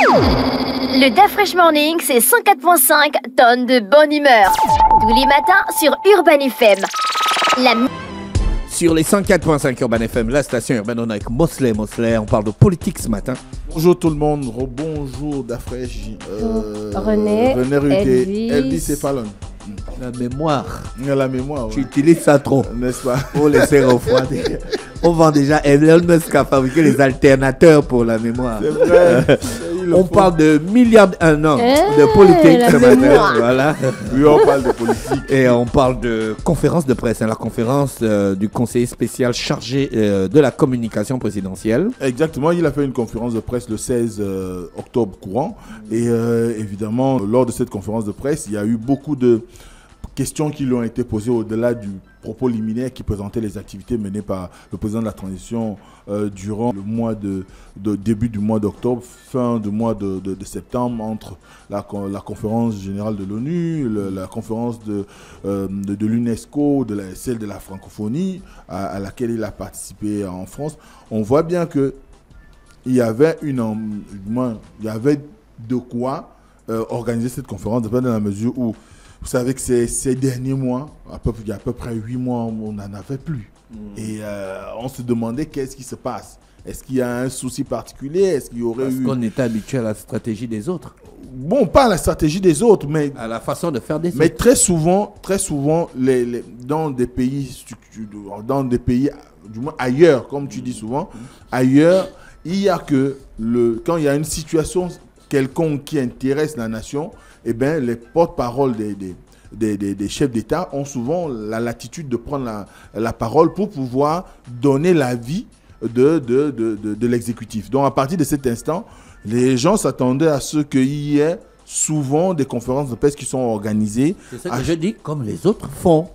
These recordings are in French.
Le DaFresh Morning, c'est 104.5 tonnes de bonne humeur. Tous les matins sur Urban FM. Sur les 104.5 Urban FM, la station urbaine, on est avec Mosley. On parle de politique ce matin. Bonjour tout le monde, bonjour DaFresh. René Ruté, Elvis et Fallon. La mémoire. La mémoire, Tu utilises ça trop. N'est-ce pas? Pour laisser refroidir. On vend déjà, Elon Musk a fabriqué les alternateurs pour la mémoire. C'est vrai. On parle de milliards de politique ce matin. Voilà. Oui, on parle de politique. Et on parle de conférence de presse, la conférence du conseiller spécial chargé de la communication présidentielle. Exactement, il a fait une conférence de presse le 16 octobre courant. Et évidemment, lors de cette conférence de presse, il y a eu beaucoup de questions qui lui ont été posées au-delà du propos liminaire qui présentait les activités menées par le président de la transition durant le mois de début du mois d'octobre, fin du mois de septembre, entre la conférence générale de l'ONU, la conférence de l'UNESCO, celle de la francophonie à laquelle il a participé en France. On voit bien que il y avait de quoi organiser cette conférence, dans la mesure où vous savez que ces derniers mois, il y a à peu près 8 mois, on n'en avait plus. Et on se demandait qu'est-ce qui se passe. Est-ce qu'il y a un souci particulier? Est-ce qu'il y aurait Parce qu'on était habitué à la stratégie des autres. Bon, pas à la stratégie des autres, mais à la façon de faire des autres. Mais très souvent, dans des pays, du moins ailleurs, comme tu dis souvent, ailleurs, il y a quand il y a une situation quelconque qui intéresse la nation, eh bien, les porte-paroles des chefs d'État ont souvent la latitude de prendre la parole pour pouvoir donner l'avis de l'exécutif. Donc, à partir de cet instant, les gens s'attendaient à ce qu'il y ait souvent des conférences de presse qui sont organisées. C'est ça que je dis, comme les autres font.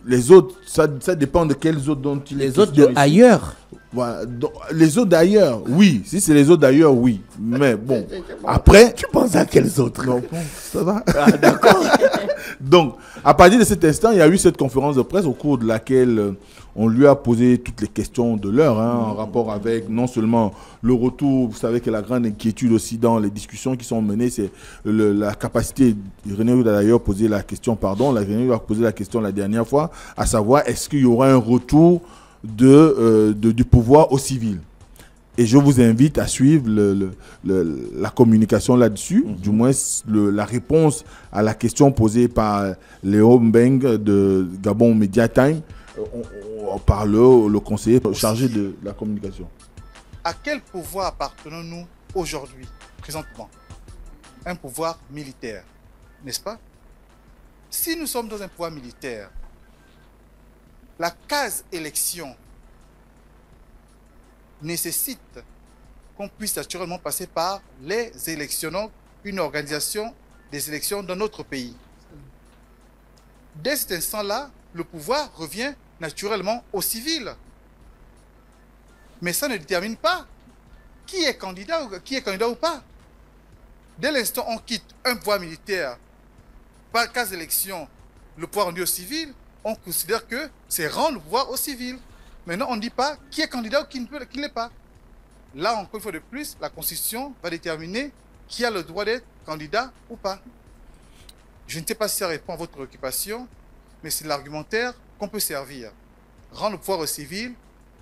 Les autres, ça dépend de quels autres dont tu les autres d'ailleurs. Voilà. Donc, les autres d'ailleurs, oui. Si c'est les autres d'ailleurs, oui. Mais bon, après... Tu penses à quels autres? Non, ça va. Ah, d'accord. Donc, à partir de cet instant, il y a eu cette conférence de presse au cours de laquelle on lui a posé toutes les questions de l'heure, en rapport avec non seulement le retour, vous savez que la grande inquiétude aussi dans les discussions qui sont menées, c'est la capacité, René a d'ailleurs posé la question, René a posé la question la dernière fois, à savoir est-ce qu'il y aura un retour du pouvoir au civil. Et je vous invite à suivre la communication là-dessus, du moins la réponse à la question posée par Léo Mbeng de Gabon Media Time, par le conseiller chargé de la communication. À quel pouvoir appartenons-nous aujourd'hui, présentement? Un pouvoir militaire, n'est-ce pas? Si nous sommes dans un pouvoir militaire, la case élection nécessite qu'on puisse naturellement passer par les élections, donc une organisation des élections dans notre pays. Dès cet instant-là, le pouvoir revient naturellement aux civils. Mais ça ne détermine pas qui est candidat ou pas. Dès l'instant où on quitte un pouvoir militaire par case élection, le pouvoir rendu aux civils, on considère que c'est rendre le pouvoir aux civils. Maintenant, on ne dit pas qui est candidat ou qui ne l'est pas. Là, encore une fois de plus, la Constitution va déterminer qui a le droit d'être candidat ou pas. Je ne sais pas si ça répond à votre préoccupation, mais c'est l'argumentaire qu'on peut servir. Rendre le pouvoir aux civils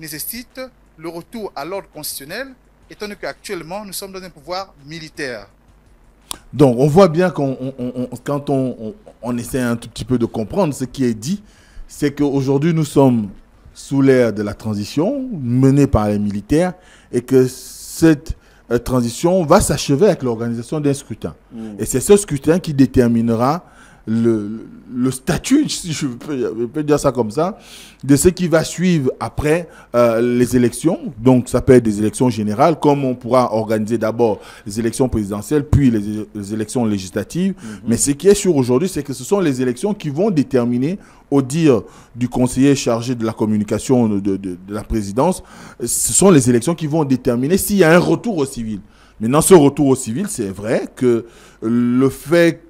nécessite le retour à l'ordre constitutionnel, étant donné qu'actuellement, nous sommes dans un pouvoir militaire. Donc, on voit bien quand on essaie un tout petit peu de comprendre ce qui est dit, c'est qu'aujourd'hui, nous sommes sous l'ère de la transition menée par les militaires et que cette transition va s'achever avec l'organisation d'un scrutin. Et c'est ce scrutin qui déterminera le statut, si je peux dire ça comme ça, de ce qui va suivre après les élections. Donc, ça peut être des élections générales, comme on pourra organiser d'abord les élections présidentielles, puis les élections législatives. Mais ce qui est sûr aujourd'hui, c'est que ce sont les élections qui vont déterminer, au dire du conseiller chargé de la communication de la présidence, ce sont les élections qui vont déterminer s'il y a un retour au civil. Maintenant, ce retour au civil, c'est vrai que le fait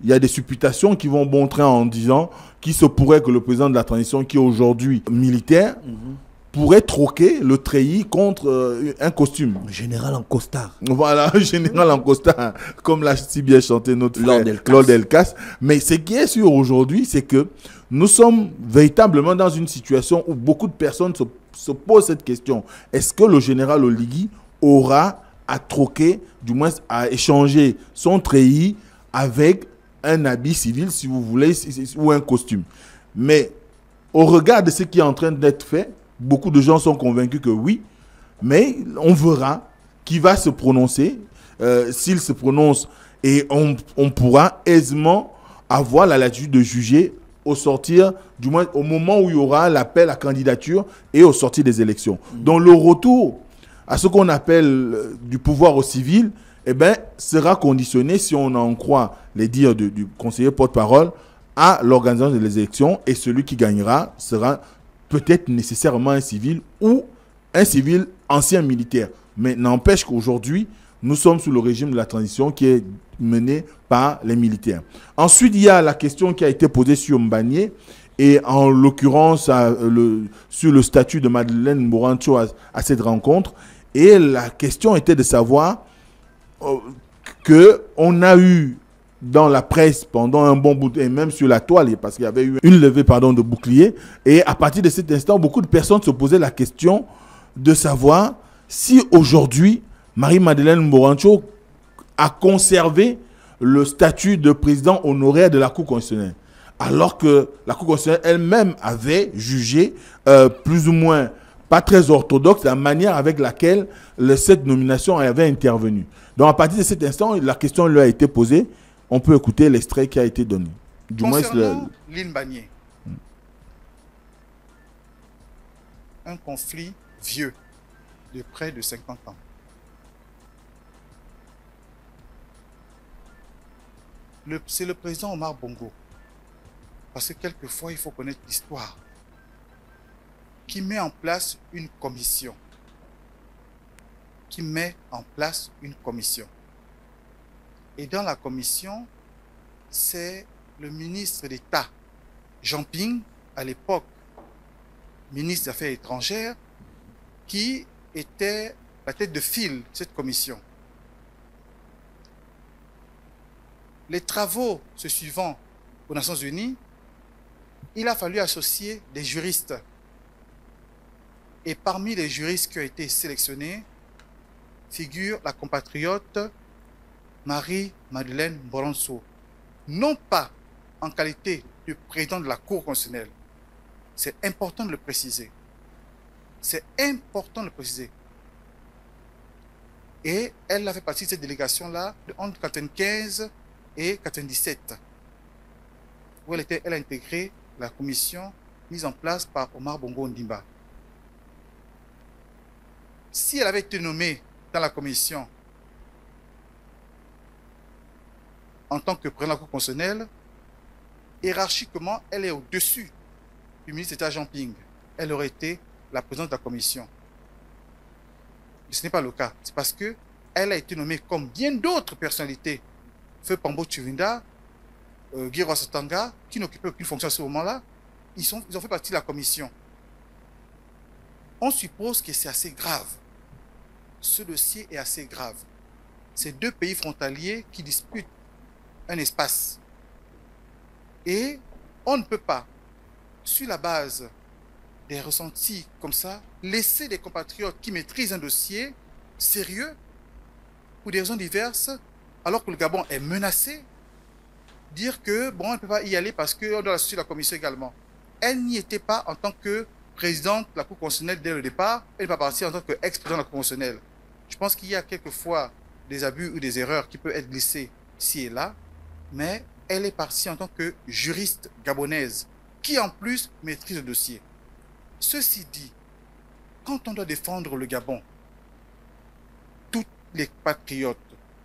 il y a des supputations qui vont bon train en disant qu'il se pourrait que le président de la transition, qui est aujourd'hui militaire, pourrait troquer le treillis contre un costume. Général en costard. Voilà, général en costard, comme l'a si bien chanté notre frère Lord Delcas. Mais ce qui est sûr aujourd'hui, c'est que nous sommes véritablement dans une situation où beaucoup de personnes se posent cette question. Est-ce que le général Oligui aura à troquer, du moins à échanger son treillis avec un habit civil, si vous voulez, ou un costume? Mais au regard de ce qui est en train d'être fait, beaucoup de gens sont convaincus que oui, mais on verra qui va se prononcer. S'il se prononce, et on pourra aisément avoir la latitude de juger au sortir, du moins au moment où il y aura l'appel à candidature et au sortir des élections. Donc le retour à ce qu'on appelle du pouvoir au civil, eh ben, sera conditionné, si on en croit les dires du conseiller porte-parole, à l'organisation des élections, et celui qui gagnera sera peut-être nécessairement un civil ou un civil ancien militaire. Mais n'empêche qu'aujourd'hui, nous sommes sous le régime de la transition qui est mené par les militaires. Ensuite, il y a la question qui a été posée sur Mbagné, et en l'occurrence sur le statut de Madeleine Morancho à cette rencontre. Et la question était de savoir qu'on a eu dans la presse pendant un bon bout, et même sur la toile, parce qu'il y avait eu une levée de bouclier. Et à partir de cet instant, beaucoup de personnes se posaient la question de savoir si aujourd'hui, Marie-Madeleine Morancho a conservé le statut de président honoraire de la Cour constitutionnelle. Alors que la Cour constitutionnelle elle-même avait jugé plus ou moins pas très orthodoxe la manière avec laquelle cette nomination avait intervenu. Donc à partir de cet instant, la question lui a été posée. On peut écouter l'extrait qui a été donné. Du Concernant Lynn Bagné, un conflit vieux de près de 50 ans. C'est le président Omar Bongo, parce que quelquefois il faut connaître l'histoire, qui met en place une commission. Et dans la commission, c'est le ministre d'État, Jean Ping, à l'époque, ministre des Affaires étrangères, qui était la tête de file de cette commission. Les travaux se suivant aux Nations Unies, il a fallu associer des juristes. Et parmi les juristes qui ont été sélectionnés, figure la compatriote Marie-Madeleine Morancho. Non pas en qualité de président de la Cour constitutionnelle. C'est important de le préciser. C'est important de le préciser. Et elle a fait partie de cette délégation-là entre 1995 et 1997, où elle a intégré la commission mise en place par Omar Bongo Ondimba. Si elle avait été nommée dans la commission en tant que président de la Cour constitutionnelle, hiérarchiquement, elle est au-dessus du ministre d'État Jean Ping. Elle aurait été la présidente de la commission. Mais ce n'est pas le cas. C'est parce qu'elle a été nommée comme bien d'autres personnalités. Feu Pambo Chivinda, Guy Rosatanga, qui n'occupaient aucune fonction à ce moment-là, ils ont fait partie de la commission. On suppose que c'est assez grave. Ce dossier est assez grave. C'est deux pays frontaliers qui disputent un espace. Et on ne peut pas, sur la base des ressentis comme ça, laisser des compatriotes qui maîtrisent un dossier sérieux, pour des raisons diverses, alors que le Gabon est menacé, dire que, bon, on ne peut pas y aller parce qu'on doit associer la commission également. Elle n'y était pas en tant que présidente de la Cour constitutionnelle dès le départ, elle n'est pas partie en tant qu'ex-présidente de la Cour constitutionnelle. Je pense qu'il y a quelquefois des abus ou des erreurs qui peuvent être glissées ci et là, mais elle est partie en tant que juriste gabonaise, qui en plus maîtrise le dossier. Ceci dit, quand on doit défendre le Gabon, toutes les patriotes,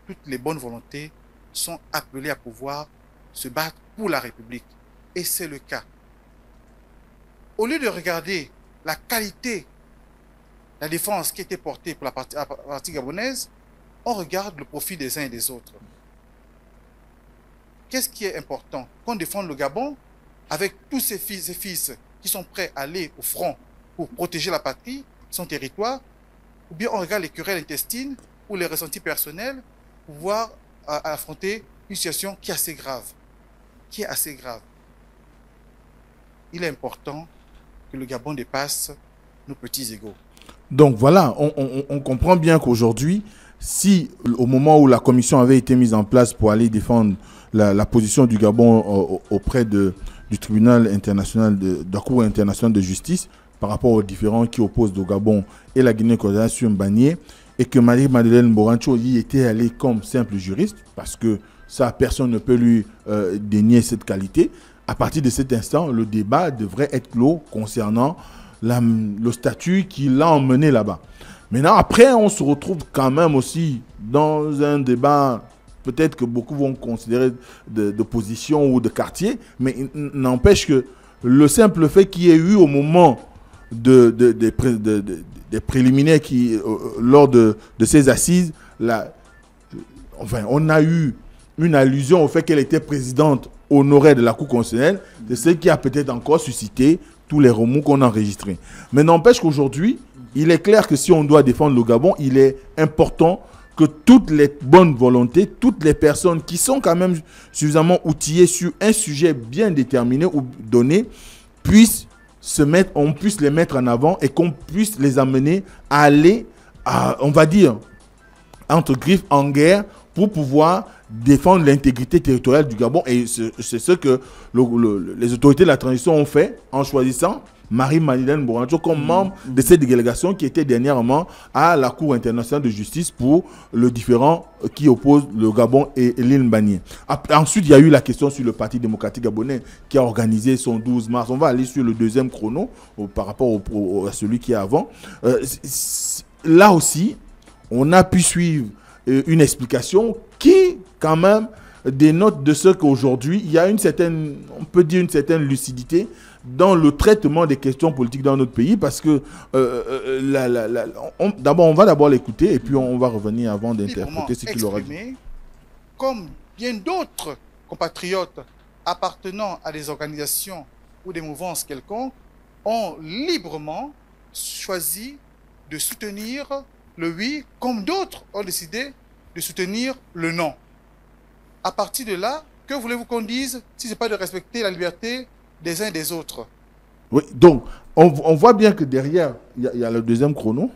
toutes les bonnes volontés sont appelées à pouvoir se battre pour la République. Et c'est le cas. Au lieu de regarder la qualité, la défense qui a été portée pour la partie gabonaise, on regarde le profit des uns et des autres. Qu'est-ce qui est important? Qu'on défende le Gabon avec tous ces fils qui sont prêts à aller au front pour protéger la patrie, son territoire, ou bien on regarde les querelles intestines ou les ressentis personnels pour pouvoir affronter une situation qui est assez grave. Il est important que le Gabon dépasse nos petits égos. Donc voilà, on comprend bien qu'aujourd'hui, si au moment où la commission avait été mise en place pour aller défendre la position du Gabon auprès du tribunal international, de la Cour internationale de justice, par rapport aux différends qui opposent le Gabon et la Guinée équatoriale sur Mbagnier, et que Marie-Madeleine Morancho y était allée comme simple juriste, parce que ça, personne ne peut lui dénier cette qualité. À partir de cet instant, le débat devrait être clos concernant le statut qui l'a emmené là-bas. Maintenant, après, on se retrouve quand même aussi dans un débat, peut-être que beaucoup vont considérer d'opposition ou de quartier, mais n'empêche que le simple fait qu'il y ait eu au moment des préliminaires lors de ces assises, on a eu une allusion au fait qu'elle était présidente honoraire de la Cour constitutionnelle, c'est ce qui a peut-être encore suscité tous les remous qu'on a enregistrés. Mais n'empêche qu'aujourd'hui, il est clair que si on doit défendre le Gabon, il est important que toutes les bonnes volontés, toutes les personnes qui sont quand même suffisamment outillées sur un sujet bien déterminé ou donné, on puisse les mettre en avant et qu'on puisse les amener à aller, on va dire, entre griffes en guerre pour pouvoir défendre l'intégrité territoriale du Gabon. Et c'est ce que les autorités de la transition ont fait en choisissant Marie-Madeleine Morancho comme membre de cette délégation qui était dernièrement à la Cour internationale de justice pour le différend qui oppose le Gabon et l'île Mbagnier. Ensuite, il y a eu la question sur le Parti démocratique gabonais qui a organisé son 12 mars. On va aller sur le deuxième chrono par rapport à celui qui est avant. Là aussi, on a pu suivre une explication qui, quand même, dénote de ce qu'aujourd'hui, il y a on peut dire une certaine lucidité dans le traitement des questions politiques dans notre pays, parce que on va d'abord l'écouter et puis on va revenir avant d'interpréter ce qu'il aura dit. Comme bien d'autres compatriotes appartenant à des organisations ou des mouvances quelconques ont librement choisi de soutenir le oui, comme d'autres ont décidé de soutenir le non. À partir de là, que voulez-vous qu'on dise si ce n'est pas de respecter la liberté des uns et des autres? Oui, donc, on voit bien que derrière, il y a le deuxième chrono.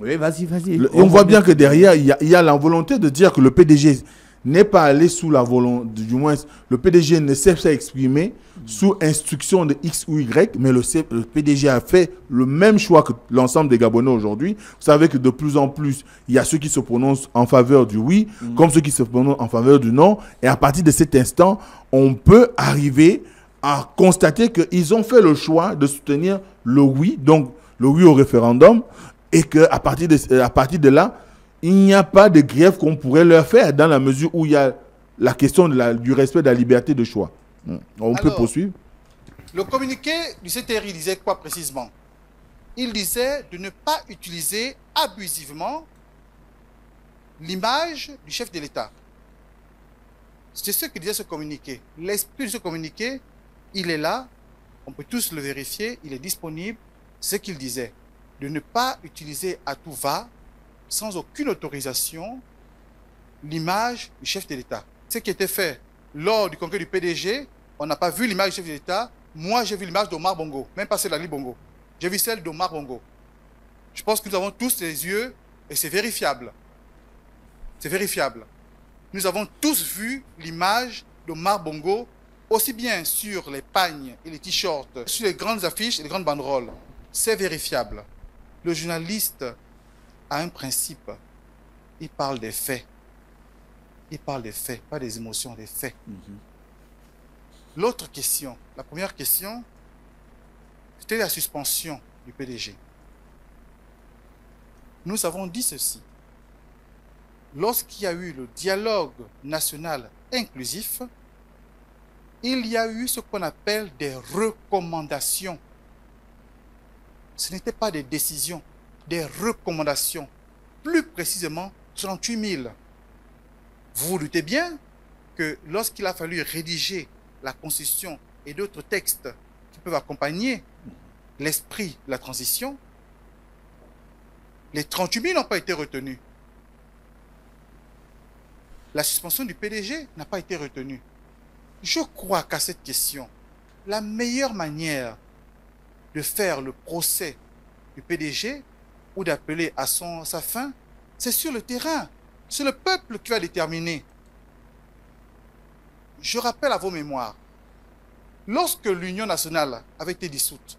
Oui, vas-y. On voit bien que derrière, il y a la volonté de dire que le PDG n'est pas allé sous la volonté, du moins, le PDG ne s'est pas exprimé sous instruction de X ou Y, mais le PDG a fait le même choix que l'ensemble des Gabonais aujourd'hui. Vous savez que de plus en plus, il y a ceux qui se prononcent en faveur du oui, comme ceux qui se prononcent en faveur du non. Et à partir de cet instant, on peut arriver à constater qu'ils ont fait le choix de soutenir le oui, donc le oui au référendum, et qu'à partir de là, il n'y a pas de grief qu'on pourrait leur faire dans la mesure où il y a la question du respect de la liberté de choix. On peut poursuivre. Le communiqué du CTRI disait quoi précisément? Il disait de ne pas utiliser abusivement l'image du chef de l'État. C'est ce que disait ce communiqué. L'esprit de ce communiqué, il est là, on peut tous le vérifier, il est disponible. Ce qu'il disait, de ne pas utiliser à tout va, sans aucune autorisation, l'image du chef de l'État. Ce qui était fait lors du congrès du PDG, on n'a pas vu l'image du chef de l'État. Moi, j'ai vu l'image d'Omar Bongo, même pas celle d'Ali Bongo. J'ai vu celle d'Omar Bongo. Je pense que nous avons tous les yeux et c'est vérifiable. C'est vérifiable. Nous avons tous vu l'image d'Omar Bongo, aussi bien sur les pagnes et les t-shirts, sur les grandes affiches et les grandes banderoles. C'est vérifiable. Le journaliste a un principe. Il parle des faits. Il parle des faits, pas des émotions, des faits. L'autre question, la première question, c'était la suspension du PDG. Nous avons dit ceci. Lorsqu'il y a eu le dialogue national inclusif, il y a eu ce qu'on appelle des recommandations. Ce n'était pas des décisions, des recommandations. Plus précisément, 38 000. Vous vous doutez bien que lorsqu'il a fallu rédiger la Constitution et d'autres textes qui peuvent accompagner l'esprit de la transition, les 38 000 n'ont pas été retenus. La suspension du PDG n'a pas été retenue. Je crois qu'à cette question, la meilleure manière de faire le procès du PDG ou d'appeler à sa fin, c'est sur le terrain. C'est le peuple qui va déterminer. Je rappelle à vos mémoires, lorsque l'Union nationale avait été dissoute,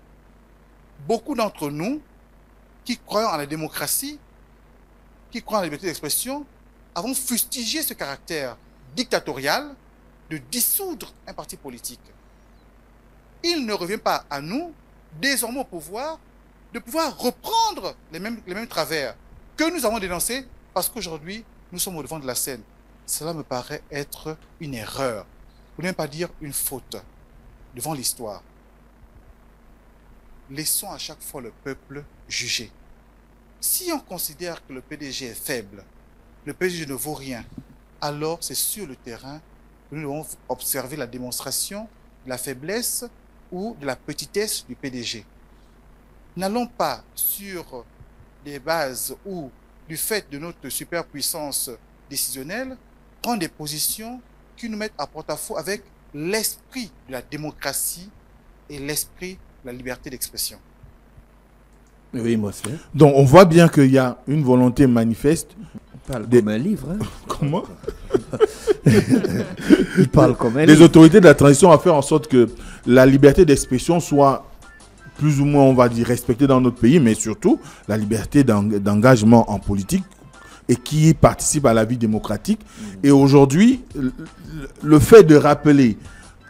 beaucoup d'entre nous qui croyons à la démocratie, qui croyons à la liberté d'expression, avons fustigé ce caractère dictatorial de dissoudre un parti politique. Il ne revient pas à nous, désormais au pouvoir, de pouvoir reprendre les mêmes travers que nous avons dénoncés parce qu'aujourd'hui, nous sommes au devant de la scène. Cela me paraît être une erreur, pour ne même pas dire une faute, devant l'histoire. Laissons à chaque fois le peuple juger. Si on considère que le PDG est faible, le PDG ne vaut rien, alors c'est sur le terrain que nous devons observer la démonstration de la faiblesse ou de la petitesse du PDG. N'allons pas sur des bases ou du fait de notre superpuissance décisionnelle prendre des positions qui nous mettent à porte-à-faux avec l'esprit de la démocratie et l'esprit de la liberté d'expression. Oui, moi c'est. Donc on voit bien qu'il y a une volonté manifeste. Il parle comme un livre. Hein. Comment? Il parle comme un Les livre. autorités de la transition à faire en sorte que la liberté d'expression soit plus ou moins, on va dire, respectée dans notre pays, mais surtout la liberté d'engagement en politique et qui participe à la vie démocratique. Et aujourd'hui, le fait de rappeler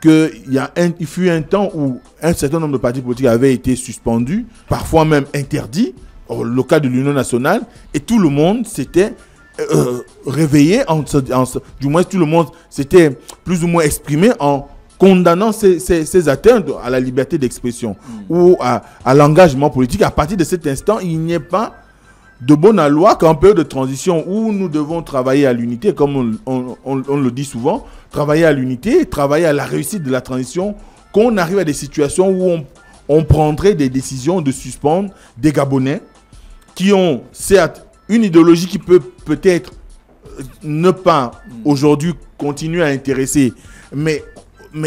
qu'il fut un temps où un certain nombre de partis politiques avaient été suspendus, parfois même interdits, le cas de l'Union nationale, et tout le monde s'était réveillé, du moins tout le monde s'était plus ou moins exprimé en condamnant ces atteintes à la liberté d'expression ou à l'engagement politique. À partir de cet instant, il n'y a pas de bonne loi qu'en période de transition où nous devons travailler à l'unité, comme on le dit souvent, travailler à l'unité, travailler à la réussite de la transition, qu'on arrive à des situations où on prendrait des décisions de suspendre des Gabonais qui ont certes une idéologie qui peut peut-être ne pas aujourd'hui continuer à intéresser, mais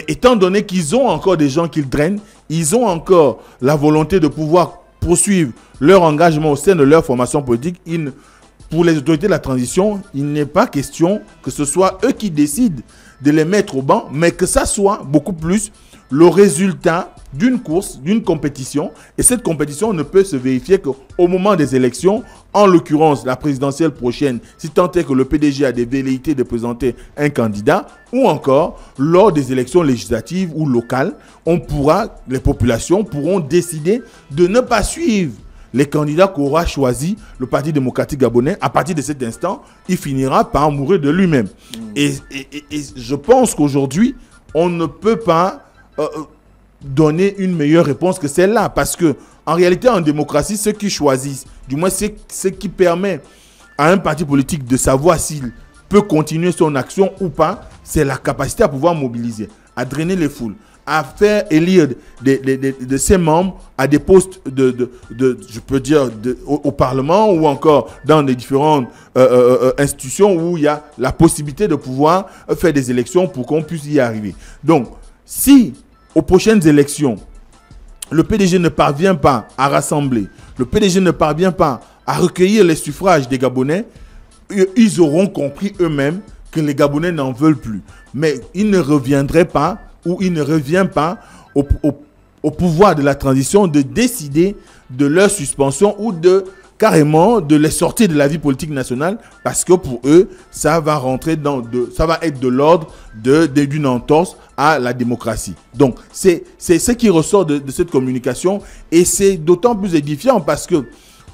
étant donné qu'ils ont encore des gens qu'ils drainent, ils ont encore la volonté de pouvoir poursuivre leur engagement au sein de leur formation politique. Pour les autorités de la transition, il n'est pas question que ce soit eux qui décident de les mettre au banc, mais que ça soit beaucoup plus le résultat d'une course, d'une compétition. Et cette compétition ne peut se vérifier qu'au moment des élections, en l'occurrence la présidentielle prochaine, si tant est que le PDG a des velléités de présenter un candidat, ou encore lors des élections législatives ou locales, les populations pourront décider de ne pas suivre les candidats qu'aura choisi le Parti démocratique gabonais. À partir de cet instant, il finira par mourir de lui-même. Et je pense qu'aujourd'hui, on ne peut pas donner une meilleure réponse que celle-là. Parce que en réalité, en démocratie, ceux qui choisissent, du moins ce qui permet à un parti politique de savoir s'il peut continuer son action ou pas, c'est la capacité à pouvoir mobiliser, à drainer les foules, à faire élire de ses membres à des postes je peux dire, au Parlement ou encore dans les différentes institutions où il y a la possibilité de pouvoir faire des élections pour qu'on puisse y arriver. Donc, si aux prochaines élections, le PDG ne parvient pas à rassembler, le PDG ne parvient pas à recueillir les suffrages des Gabonais, ils auront compris eux-mêmes que les Gabonais n'en veulent plus. Mais il ne reviendrait pas ou il ne revient pas au pouvoir de la transition de décider de leur suspension ou carrément de les sortir de la vie politique nationale, parce que pour eux, ça va rentrer ça va être de l'ordre d'une entorse à la démocratie. Donc, c'est ce qui ressort de cette communication, et c'est d'autant plus édifiant parce que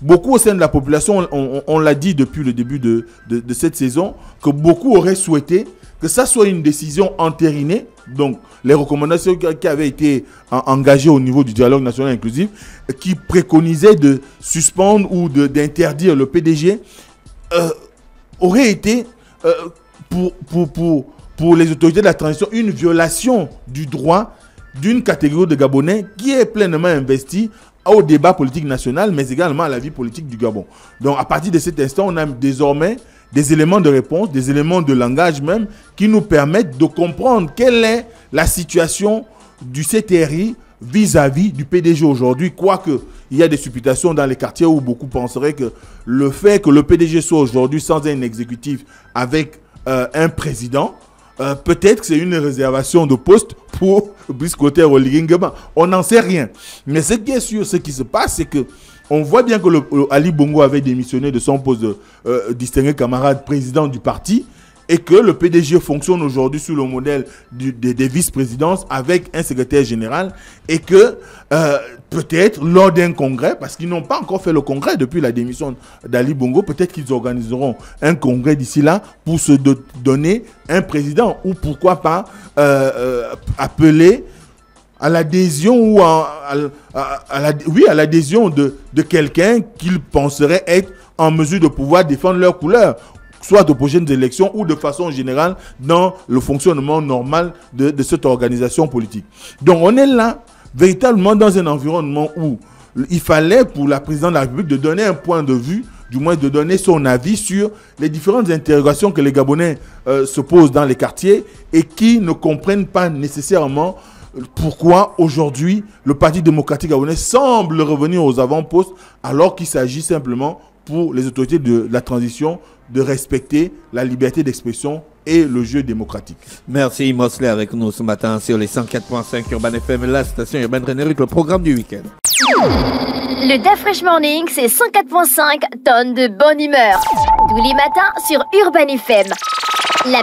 beaucoup au sein de la population, on l'a dit depuis le début de cette saison, que beaucoup auraient souhaité que ça soit une décision entérinée. Donc, les recommandations qui avaient été engagées au niveau du dialogue national inclusif, qui préconisaient de suspendre ou d'interdire le PDG, auraient été, pour les autorités de la transition, une violation du droit d'une catégorie de Gabonais qui est pleinement investie au débat politique national, mais également à la vie politique du Gabon. Donc, à partir de cet instant, on a désormais des éléments de réponse, des éléments de langage même, qui nous permettent de comprendre quelle est la situation du CTRI vis-à-vis du PDG aujourd'hui, quoique il y a des supputations dans les quartiers où beaucoup penseraient que le fait que le PDG soit aujourd'hui sans un exécutif avec un président, peut-être que c'est une réservation de poste pour Biscotter Oligingema. On n'en sait rien. Mais ce qui est sûr, ce qui se passe, c'est que on voit bien que Ali Bongo avait démissionné de son poste de distingué camarade président du parti et que le PDG fonctionne aujourd'hui sur le modèle des vice-présidences avec un secrétaire général et que peut-être lors d'un congrès, parce qu'ils n'ont pas encore fait le congrès depuis la démission d'Ali Bongo, peut-être qu'ils organiseront un congrès d'ici là pour se donner un président ou pourquoi pas appeler à l'adhésion ou à l'adhésion de quelqu'un qu'ils penseraient être en mesure de pouvoir défendre leurs couleurs, soit aux prochaines élections ou de façon générale dans le fonctionnement normal de cette organisation politique. Donc on est là véritablement dans un environnement où il fallait pour la présidente de la République de donner un point de vue, du moins de donner son avis sur les différentes interrogations que les Gabonais se posent dans les quartiers et qui ne comprennent pas nécessairement pourquoi aujourd'hui le Parti démocratique gabonais semble revenir aux avant-postes alors qu'il s'agit simplement pour les autorités de la transition de respecter la liberté d'expression et le jeu démocratique. Merci Mosley avec nous ce matin sur les 104.5 Urban FM, la station urbaine Rénérique, le programme du week-end. Le DAF Fresh Morning, c'est 104.5 tonnes de bonne humeur. Tous les matins sur Urban FM. La